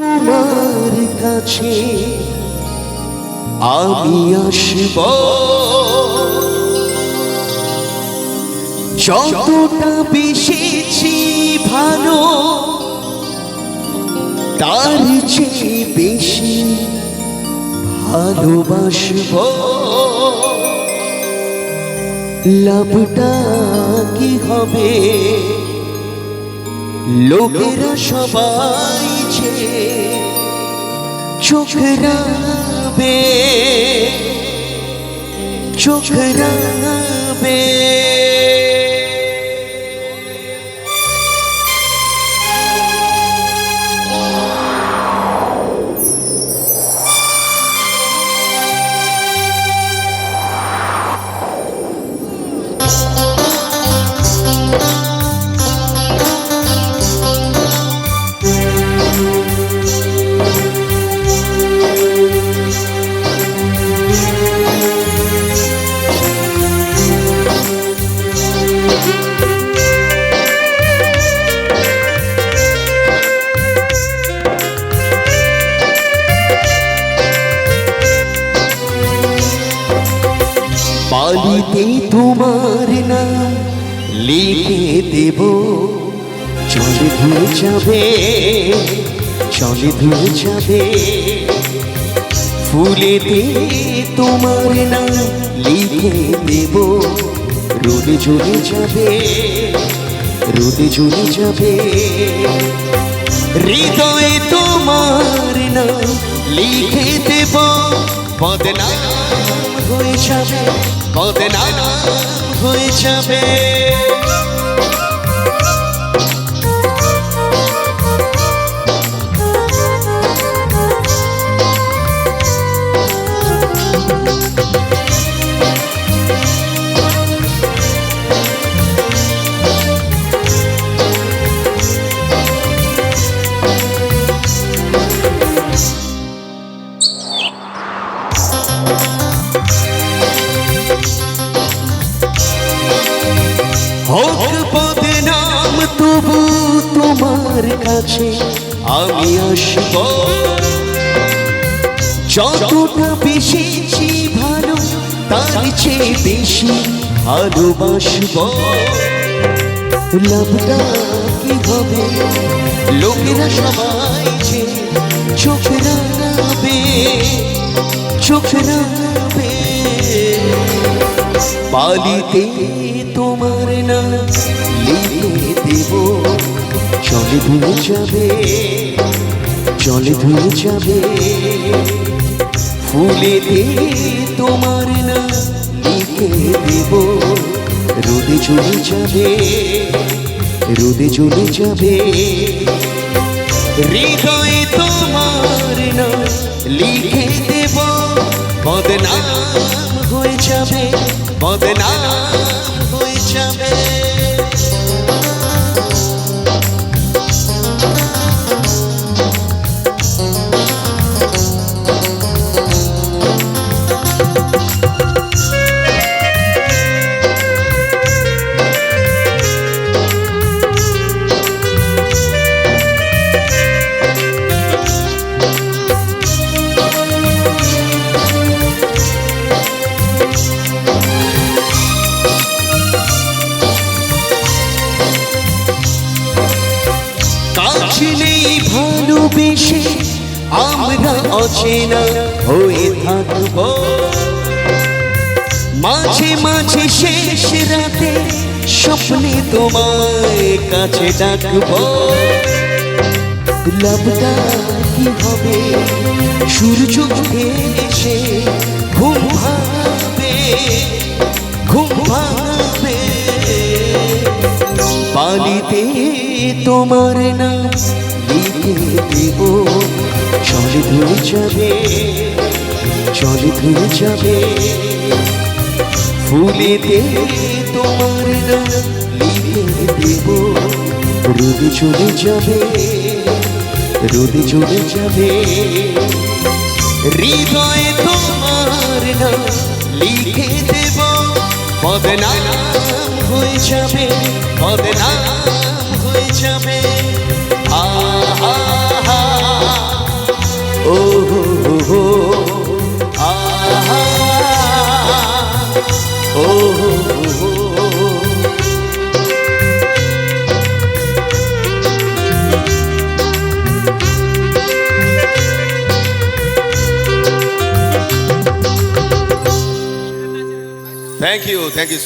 তোমার কাছে আমি আসব, যতটা বেশি ভালো তার চেয়ে বেশি ভালোবাসব। লাভটা কি হবে? লোকেরা সবাই যে চোখ রাঙাবে, চোখ রাঙাবে। বালিতে তোমার নাম লিখে দেব, চলে ধুয়ে যাবে, চলে ধুয়ে যাবে। ফুলেতে তোমার নাম লিখে দেব, রোদে জ্বলে যাবে, রোদে জ্বলে যাবে। হৃদয়ে তোমার নাম লিখে দেব, বদনাম হয়ে যাবে, বদনাম হয়ে যাবে। হোক বদনাম তবু তোমার কাছে আমি আসব, যতটা বেশি ভালো তার চেয়ে বেশি ভালোবাসব। লাভটা কি হবে? লোকেরা সবাই যে চোখ রাঙাবে, চোখ রাঙাবে। বালিতে তোমার নাম লিখে দেব, চলে ধুয়ে যাবে, চলে ধুয়ে যাবে। ফুলেতে তোমার নাম লিখে দেব, রোদে চলে যাবে, রোদে চলে যাবে। হৃদয়ে তোমার নাম লিখে দেব, বদনাম হয়ে যাবে, বদনাম হয়ে যাবে। নেই ভালোবেসে আমরা অচেনা হয়ে থাকব, মাঝে মাঝে শেষ রাতে স্বপ্নে তোমায় কাছে ডাকব। লাভটা কি হবে? সূর্য উঠে এসে ঘুম ভাঙবে, ঘুম ভাঙবে। বালিতে তোমার নাম লিখে দেব, চলে ধুয়ে যাবে, চলে ধুয়ে যাবে। ফুলেতে তোমার নাম লিখে দেব, রোদে চলে যাবে, রোদে চলে যাবে। হৃদয়ে তোমার নাম লিখে দেব, বদনাম হয়ে যাবে, বদনাম হয়ে যাবে। আহা ও থ্যাংক ইউ